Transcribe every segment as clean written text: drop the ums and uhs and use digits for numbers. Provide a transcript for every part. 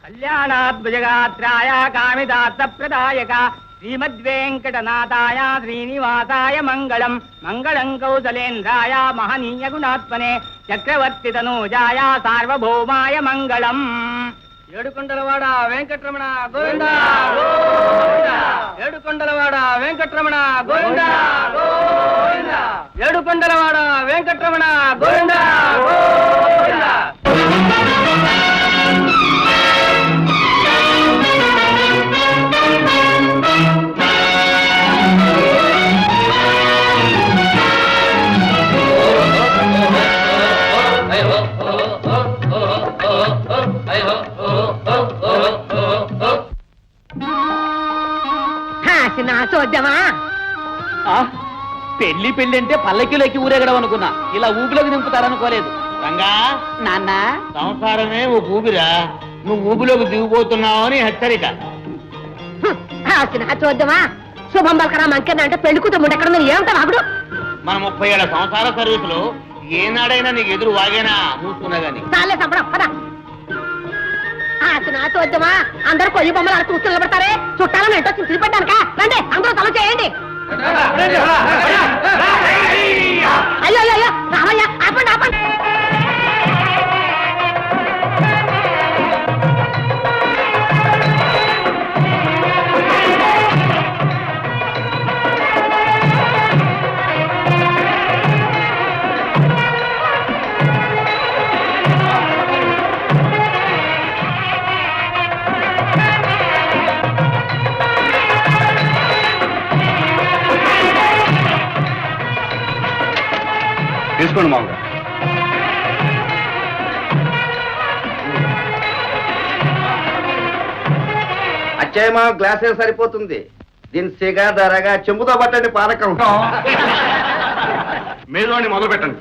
కళ్యాణాద్భుజగాత్రాయ కామిదార్థప్రదాయక శ్రీమద్వేంకటనాథాయ శ్రీనివాసాయ మంగళం మంగళం కౌసలేంద్రాయ మహనీయ గుణాత్మనే చక్రవర్తి తనూజాయ సార్వభౌమాయ మంగళం. ఏడుకొండలవాడ వెంకటరమణ గోవింద గోవింద. ఏడుకొండలవాడ వెంకటరమణ గోవింద గోవింద. ఏడుకొండలవాడ వెంకటరమణ గోవింద గోవింద. చూద్దామా? పెళ్లి పెళ్లి అంటే పల్లకిలోకి ఊరేగడం అనుకున్నా, ఇలా ఊపిలోకి దింపుతారనుకోలేదు. రంగా నాన్న, సంసారమే ఓ ఊపిరా, నువ్వు ఊపిలోకి దిగిపోతున్నావు అని హెచ్చరిక. చూద్దామా? శుభం బలకరా మంకెన్న అంటే పెళ్లి కూతురు ముండెక్కడ ఏమంటావు అప్పుడు? మన 30 ఏళ్ల సంసార సర్వీసులో ఏనాడైనా నీకు ఎదురు వాగేనా మూసుకున్నా గాని చాలే సంపడం పదా. చూద్దామా? అందరూ కొయ్యి బొమ్మలు అలా కూర్చొని నిలబడతారే, చుట్టాలని ఏంటో చూపెట్టానుక రండి, అందరూ తల చేయండి. అయ్యో అయ్యో రామయ్య, ఆపండి ఆపండి. తీసుకోండి మామూలుగా. అచ్చయ్య మా గ్లాసే సరిపోతుంది. దీని సిగ ధరగా చెంబుతో పట్టండి పానకం. మీలోని మొదలు పెట్టండి.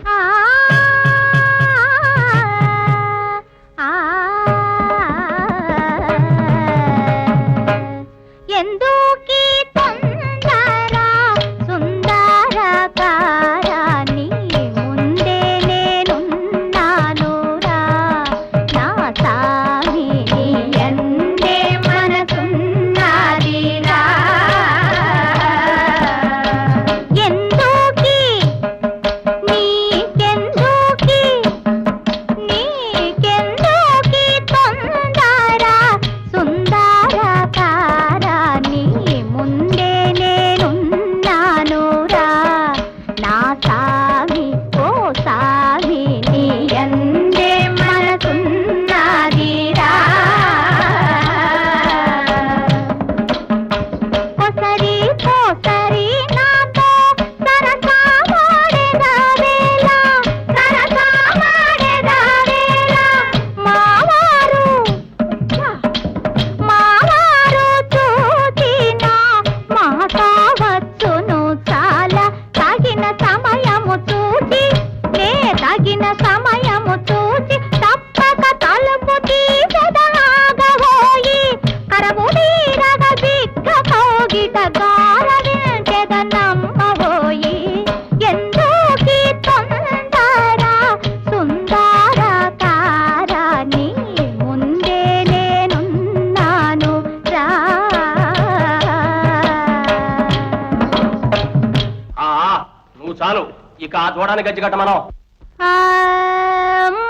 చాలు, ఇక ఆ దూడాన్ని గజ్జి కట్టమనం.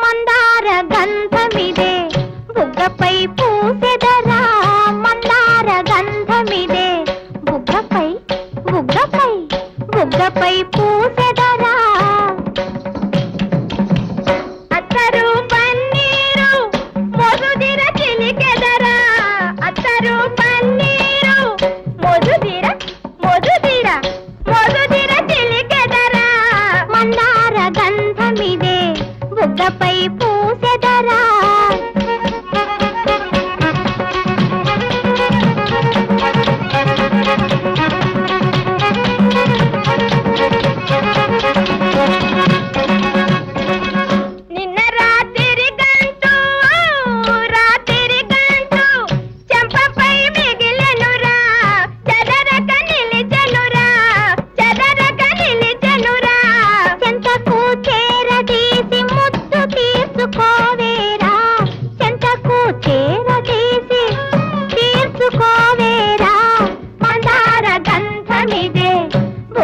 మందార గంధమిదే బుగ్గపై పూసెదరా, మందార గంధమిదే బుగ్గపై బుగ్గపై బుగ్గపై పూసెదరా. అత్తరు పన్నీరు మొదుదిర చిలికెదరా, అత్తరు పన్నీరు మొదుదిర మొదుదిర మొదుదిర చిలికెదరా. మందార గంధమిదే బుగ్గపై పూసెదరా.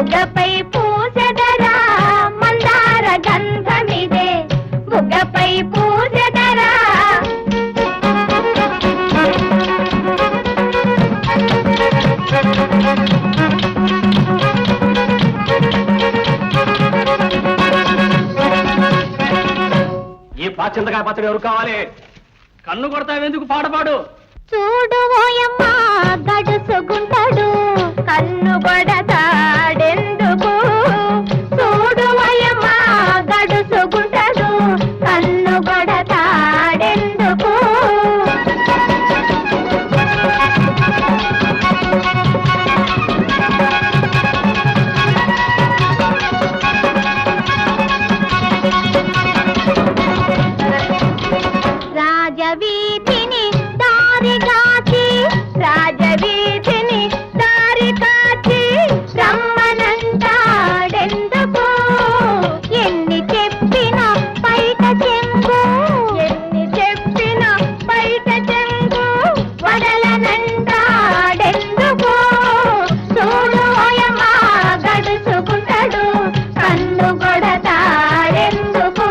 బుగ్గపై పూజదరా మందార గంధమిదే బుగ్గపై పూజదరా ఈ పాచింతకాయ పచ్చడి ఎవరు కావాలి? కన్ను కొడతావెందుకు? పాడపాడు. చూడు ఓయమ్మ గడుసుకుంటాడు కన్ను కొడతాడెందుకు చూడు ఓయమ్మ గడుసుకుంటాడు కన్ను కొడతాడెందుకు రాజవీధిని రాజవీధిని దారి కాచి రమ్మనంటాడెందుకు ఎన్ని చెప్పినా బయట చెంగు ఎన్ని చెప్పినా బయట చెంగు వదలనంటాడెందుకు చూడు ఓయమ్మ గడుచుకుంటాడు కన్ను కొడతాడెందుకు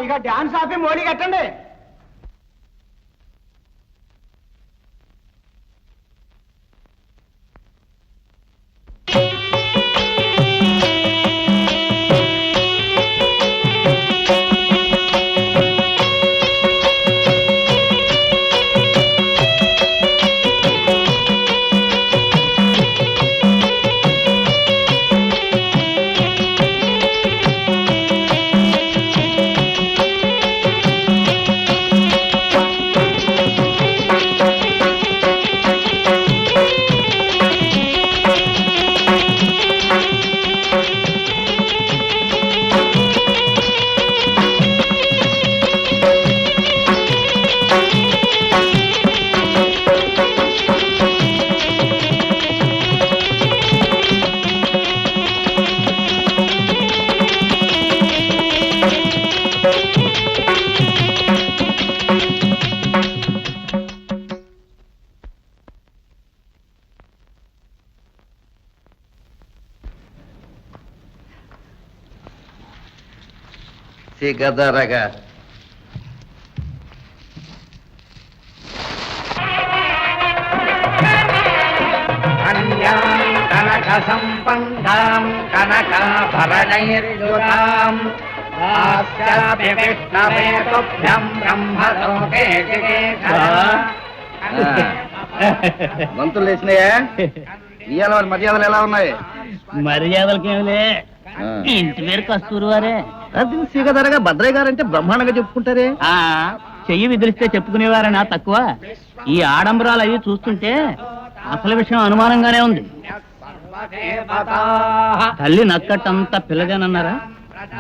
ఇక డాన్స్ ఆపి మోడీ కట్టండి. సిగదరగా కనక సంపంగాం కనకాభరణైర్యుతాం దాస్యామి విష్ణవే తుభ్యం బ్రహ్మలోకే మంతులు వేసినాయా? ఇవాళ వారి మర్యాదలు ఎలా ఉన్నాయి? మర్యాదలకేమిలే, ఇంటి పేరు కస్తూరి వారే. అది సిగదరగా భద్రయ్య గారంటే బ్రహ్మాండంగా చెప్పుకుంటారే. చెయ్యి విదిలిస్తే చెప్పుకునేవారనా తక్కువ? ఈ ఆడంబరాలు అవి చూస్తుంటే అసలు విషయం అనుమానంగానే ఉంది. తల్లి నక్కటంతా పిల్లదేనన్నారా?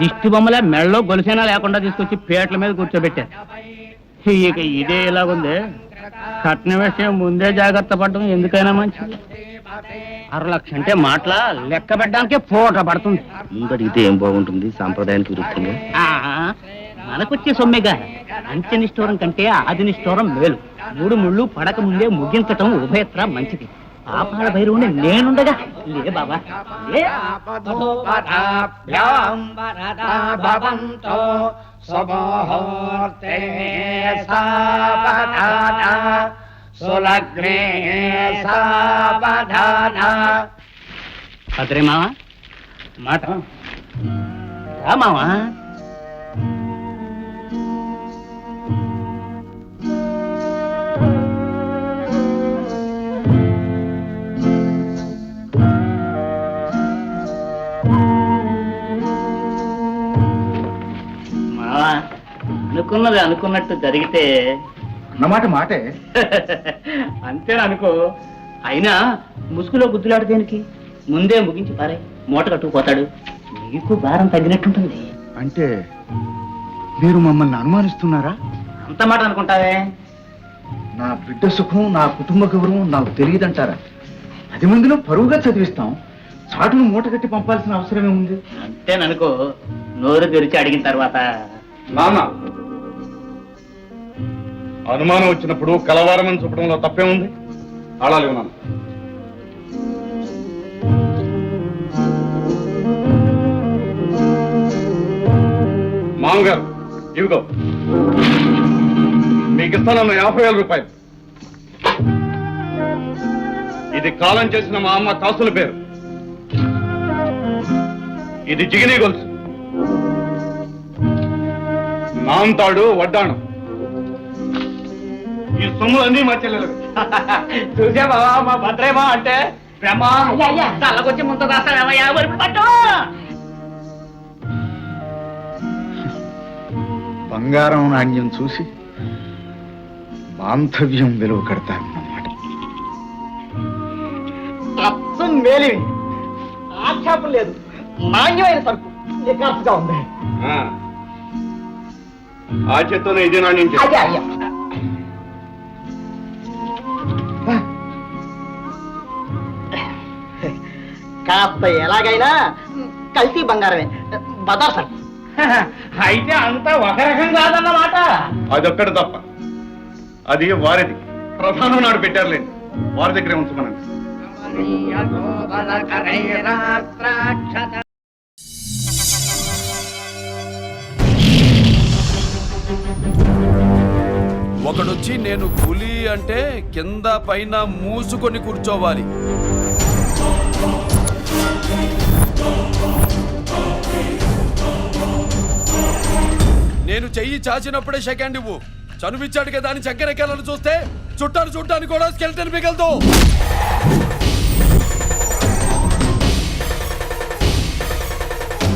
దిష్టి బొమ్మలే మెళ్ళలో గొలుసైనా లేకుండా తీసుకొచ్చి పేట్ల మీద కూర్చోబెట్టారు. ఇక ఇదే ఇలాగుంది. కట్న విషయం ముందే జాగ్రత్త పడటం ఎందుకైనా మంచిది. 6 లక్షలు అంటే మాటల లెక్క పెట్టడానికే పూట పడుతుంది. ముందడిగితే ఏం బాగుంటుంది సాంప్రదాయానికి విరుద్ధంగా? మనకొచ్చే సొమ్మెగా అంత్యనిష్ఠూరం కంటే ఆదినిష్ఠూరం మేలు. 3 ముళ్ళు పడక ముందే ముగించటం ఉభయత్ర మంచిది. పాపాల భైరవుని నేనుండగా లే బాబా లే. అదరే మావా మాట రా మావా. మావా అనుకున్నది అనుకున్నట్టు జరిగితే అన్నమాట మాటే. అంతేననుకో. అయినా ముసుగులో గుద్దులాడు దేనికి? ముందే ముగించి పారే, మూట కట్టుకుపోతాడు. నీకు భారం తగ్గినట్టుంటుంది. అంటే మీరు మమ్మల్ని అనుమానిస్తున్నారా? అంత మాట అనుకుంటావే? నా బిడ్డ సుఖం, నా కుటుంబ గౌరవం నాకు తెలియదంటారా? 10 మందిలో పరువుగా చదివిస్తాం. చాటును మూట కట్టి పంపాల్సిన అవసరమే ఉంది. అంతేననుకో, నోరు తెరిచి అడిగిన తర్వాత నాన్న, అనుమానం వచ్చినప్పుడు కలవారమని చూపడంలో తప్పే ఉంది. ఆడాలి నాన్న. మామగారు, ఇవిగో మీకు ఇస్తానన్న 50,000 రూపాయలు. ఇది కాలం చేసిన మా అమ్మ కాసుల పేరు. ఇది జిగిని గొలుసు, నాంతాడు వడ్డాణం. ఈ సొమ్ములన్నీ మా చెల్లెలు. చూసా బాబా, మా భద్రేమా అంటే బ్రహ్మ అయ్యా, అయ్యా. తల్లకొచ్చి ముందు రాస్తావేమయ్యా, మరి పట్టు. బంగారం నాణ్యం చూసి బాంధవ్యం విలువ కడతానన్నమాట. అచ్చం మేలివి, ఆక్షేపం లేదు. నాణ్యమైన సరుకు నిఖార్సుగా ఉంది. ఆ చేత్తోనే ఇది నాణ్యం చేస్తా. అయ్యా అయ్యా, కాస్త ఎలాగైనా కల్తీ బంగారమే, బజార్ సరుకు. అయితే అంతా ఒక రకం కాదన్నమాట. అదొక్కటి తప్ప. అది వారిది. ప్రధానం నాడు పెట్టారులేండి, వారి దగ్గరే ఉంచమనండి. ఒకడొచ్చి నేను పులి అంటే కింద పైన మూసుకొని కూర్చోవాలి. నేను చెయ్యి చాచినప్పుడే సెకండ్ ఇవ్వు. చనువిచ్చాడు కదా అని చక్కెరకెళ్ళను చూస్తే చుట్టాను చూడటానికి కూడా స్కెల్టన్ మిగలదు.